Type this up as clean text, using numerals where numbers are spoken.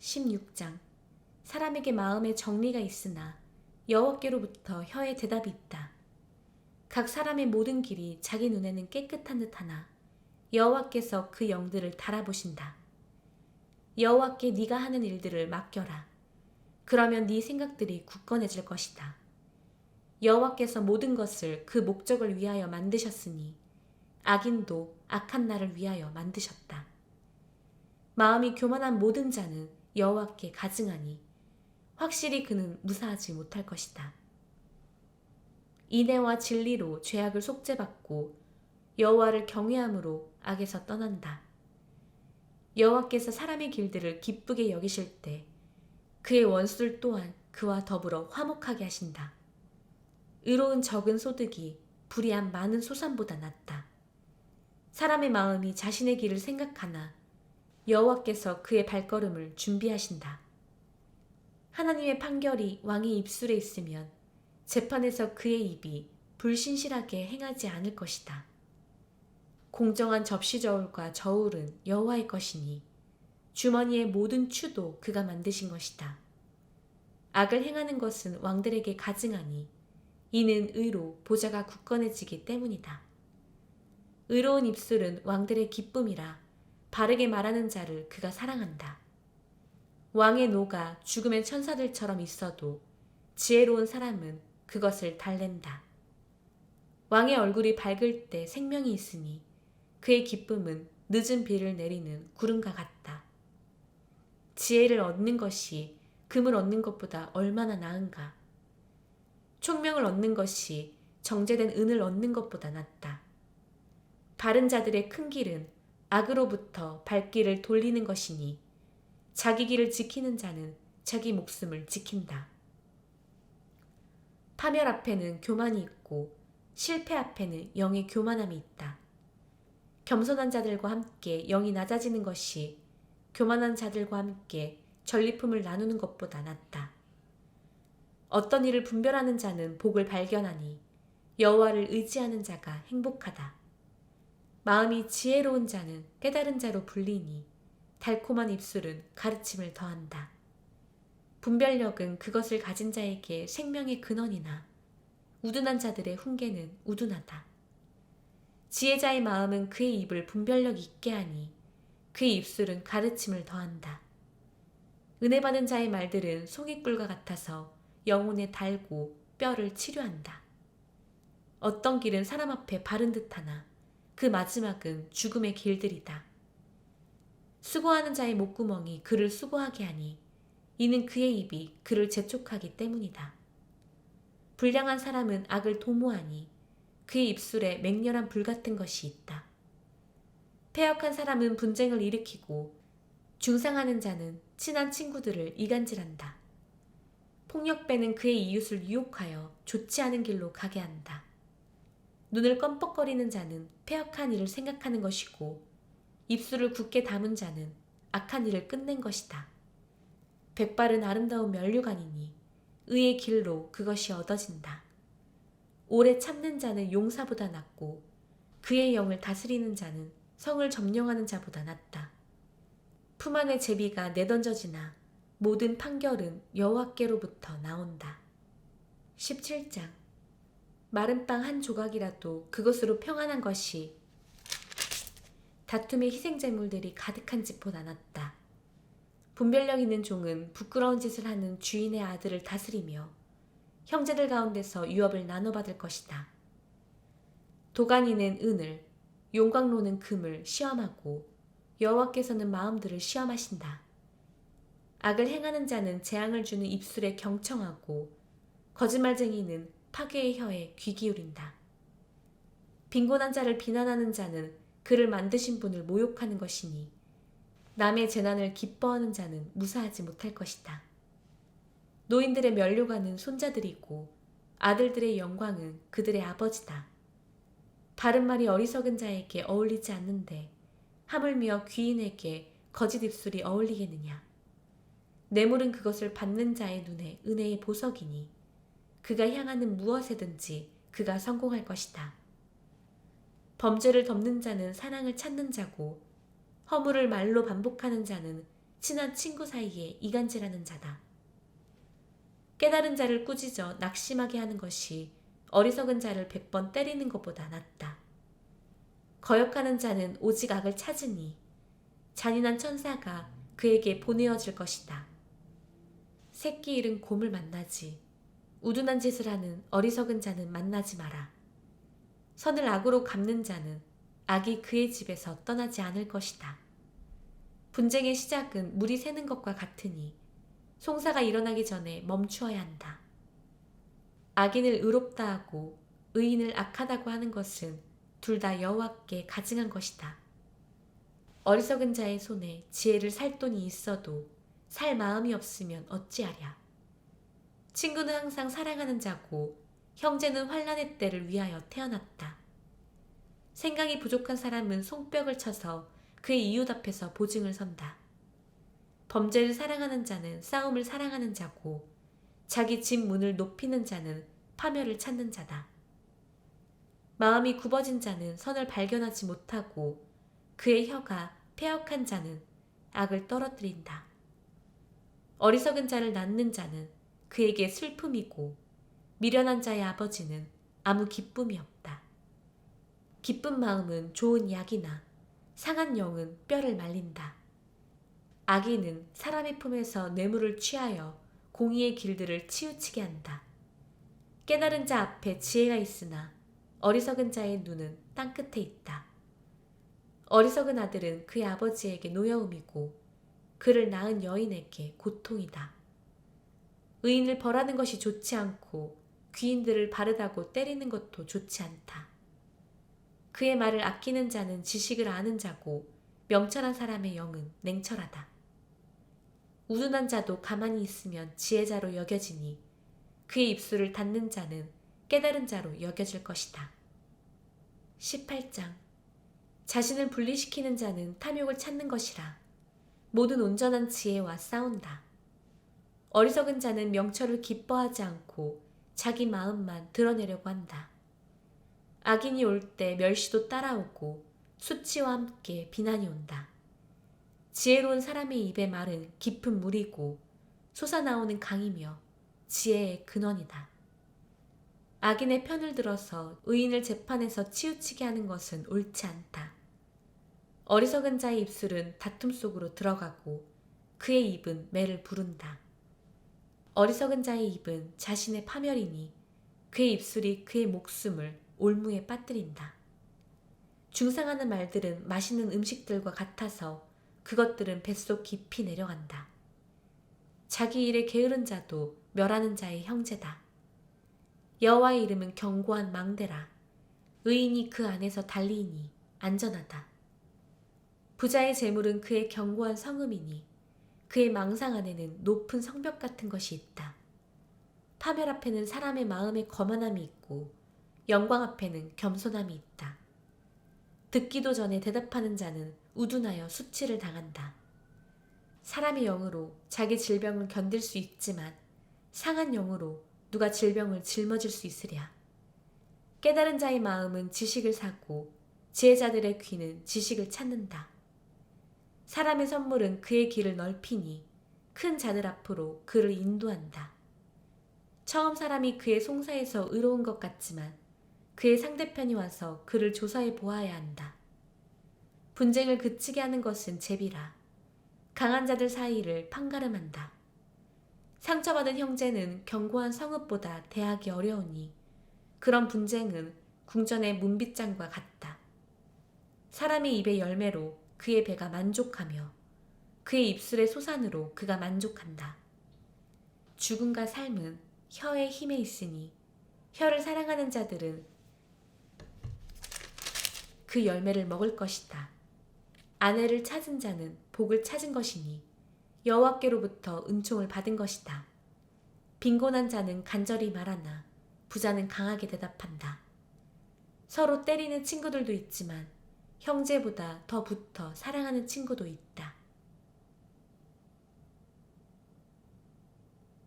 16장. 사람에게 마음에 정리가 있으나 여호와께로부터 혀에 대답이 있다. 각 사람의 모든 길이 자기 눈에는 깨끗한 듯하나 여호와께서 그 영들을 달아보신다. 여호와께 네가 하는 일들을 맡겨라. 그러면 네 생각들이 굳건해질 것이다. 여호와께서 모든 것을 그 목적을 위하여 만드셨으니 악인도 악한 날을 위하여 만드셨다. 마음이 교만한 모든 자는 여호와께 가증하니 확실히 그는 무사하지 못할 것이다. 인애와 진리로 죄악을 속죄받고 여호와를 경외함으로 악에서 떠난다. 여호와께서 사람의 길들을 기쁘게 여기실 때 그의 원수들 또한 그와 더불어 화목하게 하신다. 의로운 적은 소득이 불의한 많은 소산보다 낫다. 사람의 마음이 자신의 길을 생각하나 여호와께서 그의 발걸음을 준비하신다. 하나님의 판결이 왕의 입술에 있으면 재판에서 그의 입이 불신실하게 행하지 않을 것이다. 공정한 접시 저울과 저울은 여호와의 것이니 주머니의 모든 추도 그가 만드신 것이다. 악을 행하는 것은 왕들에게 가증하니 이는 의로 보좌가 굳건해지기 때문이다. 의로운 입술은 왕들의 기쁨이라 바르게 말하는 자를 그가 사랑한다. 왕의 노가 죽음의 천사들처럼 있어도 지혜로운 사람은 그것을 달랜다. 왕의 얼굴이 밝을 때 생명이 있으니 그의 기쁨은 늦은 비를 내리는 구름과 같다. 지혜를 얻는 것이 금을 얻는 것보다 얼마나 나은가. 총명을 얻는 것이 정제된 은을 얻는 것보다 낫다. 바른 자들의 큰 길은 악으로부터 발길을 돌리는 것이니 자기 길을 지키는 자는 자기 목숨을 지킨다. 파멸 앞에는 교만이 있고 실패 앞에는 영의 교만함이 있다. 겸손한 자들과 함께 영이 낮아지는 것이 교만한 자들과 함께 전리품을 나누는 것보다 낫다. 어떤 일을 분별하는 자는 복을 발견하니 여호와를 의지하는 자가 행복하다. 마음이 지혜로운 자는 깨달은 자로 불리니 달콤한 입술은 가르침을 더한다. 분별력은 그것을 가진 자에게 생명의 근원이나 우둔한 자들의 훈계는 우둔하다. 지혜자의 마음은 그의 입을 분별력 있게 하니 그의 입술은 가르침을 더한다. 은혜 받은 자의 말들은 송이꿀과 같아서 영혼에 달고 뼈를 치료한다. 어떤 길은 사람 앞에 바른 듯하나 그 마지막은 죽음의 길들이다. 수고하는 자의 목구멍이 그를 수고하게 하니 이는 그의 입이 그를 재촉하기 때문이다. 불량한 사람은 악을 도모하니 그의 입술에 맹렬한 불 같은 것이 있다. 패역한 사람은 분쟁을 일으키고 중상하는 자는 친한 친구들을 이간질한다. 폭력배는 그의 이웃을 유혹하여 좋지 않은 길로 가게 한다. 눈을 껌뻑거리는 자는 패역한 일을 생각하는 것이고 입술을 굳게 담은 자는 악한 일을 끝낸 것이다. 백발은 아름다운 면류관이니 의의 길로 그것이 얻어진다. 오래 참는 자는 용사보다 낫고 그의 영을 다스리는 자는 성을 점령하는 자보다 낫다. 품 안의 제비가 내던져지나 모든 판결은 여호와께로부터 나온다. 17장. 마른 빵 한 조각이라도 그것으로 평안한 것이 다툼의 희생제물들이 가득한 집보다 낫다. 분별력 있는 종은 부끄러운 짓을 하는 주인의 아들을 다스리며 형제들 가운데서 유업을 나눠받을 것이다. 도가니는 은을, 용광로는 금을 시험하고 여호와께서는 마음들을 시험하신다. 악을 행하는 자는 재앙을 주는 입술에 경청하고 거짓말쟁이는 파괴의 혀에 귀 기울인다. 빈곤한 자를 비난하는 자는 그를 만드신 분을 모욕하는 것이니 남의 재난을 기뻐하는 자는 무사하지 못할 것이다. 노인들의 면류관은 손자들이고 아들들의 영광은 그들의 아버지다. 바른 말이 어리석은 자에게 어울리지 않는데 하물며 귀인에게 거짓 입술이 어울리겠느냐. 뇌물은 그것을 받는 자의 눈에 은혜의 보석이니 그가 향하는 무엇에든지 그가 성공할 것이다. 범죄를 덮는 자는 사랑을 찾는 자고 허물을 말로 반복하는 자는 친한 친구 사이에 이간질하는 자다. 깨달은 자를 꾸짖어 낙심하게 하는 것이 어리석은 자를 100번 때리는 것보다 낫다. 거역하는 자는 오직 악을 찾으니 잔인한 천사가 그에게 보내어질 것이다. 새끼 잃은 곰을 만나지 우둔한 짓을 하는 어리석은 자는 만나지 마라. 선을 악으로 갚는 자는 악이 그의 집에서 떠나지 않을 것이다. 분쟁의 시작은 물이 새는 것과 같으니 송사가 일어나기 전에 멈추어야 한다. 악인을 의롭다 하고 의인을 악하다고 하는 것은 둘 다 여호와께 가증한 것이다. 어리석은 자의 손에 지혜를 살 돈이 있어도 살 마음이 없으면 어찌하랴. 친구는 항상 사랑하는 자고 형제는 환난의 때를 위하여 태어났다. 생각이 부족한 사람은 손뼉을 쳐서 그의 이웃 앞에서 보증을 선다. 범죄를 사랑하는 자는 싸움을 사랑하는 자고 자기 집 문을 높이는 자는 파멸을 찾는 자다. 마음이 굽어진 자는 선을 발견하지 못하고 그의 혀가 패역한 자는 악을 떨어뜨린다. 어리석은 자를 낳는 자는 그에게 슬픔이고 미련한 자의 아버지는 아무 기쁨이 없다. 기쁜 마음은 좋은 약이나 상한 영은 뼈를 말린다. 악인은 사람의 품에서 뇌물을 취하여 공의의 길들을 치우치게 한다. 깨달은 자 앞에 지혜가 있으나 어리석은 자의 눈은 땅끝에 있다. 어리석은 아들은 그의 아버지에게 노여움이고 그를 낳은 여인에게 고통이다. 의인을 벌하는 것이 좋지 않고 귀인들을 바르다고 때리는 것도 좋지 않다. 그의 말을 아끼는 자는 지식을 아는 자고 명철한 사람의 영은 냉철하다. 우둔한 자도 가만히 있으면 지혜자로 여겨지니 그의 입술을 닫는 자는 깨달은 자로 여겨질 것이다. 18장 자신을 분리시키는 자는 탐욕을 찾는 것이라 모든 온전한 지혜와 싸운다. 어리석은 자는 명철을 기뻐하지 않고 자기 마음만 드러내려고 한다. 악인이 올 때 멸시도 따라오고 수치와 함께 비난이 온다. 지혜로운 사람의 입의 말은 깊은 물이고 솟아나오는 강이며 지혜의 근원이다. 악인의 편을 들어서 의인을 재판에서 치우치게 하는 것은 옳지 않다. 어리석은 자의 입술은 다툼 속으로 들어가고 그의 입은 매를 부른다. 어리석은 자의 입은 자신의 파멸이니 그의 입술이 그의 목숨을 올무에 빠뜨린다. 중상하는 말들은 맛있는 음식들과 같아서 그것들은 뱃속 깊이 내려간다. 자기 일에 게으른 자도 멸하는 자의 형제다. 여호와의 이름은 견고한 망대라. 의인이 그 안에서 달리니 안전하다. 부자의 재물은 그의 견고한 성음이니 그의 망상 안에는 높은 성벽 같은 것이 있다. 파멸 앞에는 사람의 마음에 거만함이 있고 영광 앞에는 겸손함이 있다. 듣기도 전에 대답하는 자는 우둔하여 수치를 당한다. 사람의 영으로 자기 질병을 견딜 수 있지만 상한 영으로 누가 질병을 짊어질 수 있으랴. 깨달은 자의 마음은 지식을 사고 지혜자들의 귀는 지식을 찾는다. 사람의 선물은 그의 길을 넓히니 큰 자들 앞으로 그를 인도한다. 처음 사람이 그의 송사에서 의로운 것 같지만 그의 상대편이 와서 그를 조사해 보아야 한다. 분쟁을 그치게 하는 것은 제비라. 강한 자들 사이를 판가름한다. 상처받은 형제는 견고한 성읍보다 대하기 어려우니 그런 분쟁은 궁전의 문빗장과 같다. 사람의 입의 열매로 그의 배가 만족하며 그의 입술의 소산으로 그가 만족한다. 죽음과 삶은 혀의 힘에 있으니 혀를 사랑하는 자들은 그 열매를 먹을 것이다. 아내를 찾은 자는 복을 찾은 것이니 여호와께로부터 은총을 받은 것이다. 빈곤한 자는 간절히 말하나 부자는 강하게 대답한다. 서로 때리는 친구들도 있지만 형제보다 더 붙어 사랑하는 친구도 있다.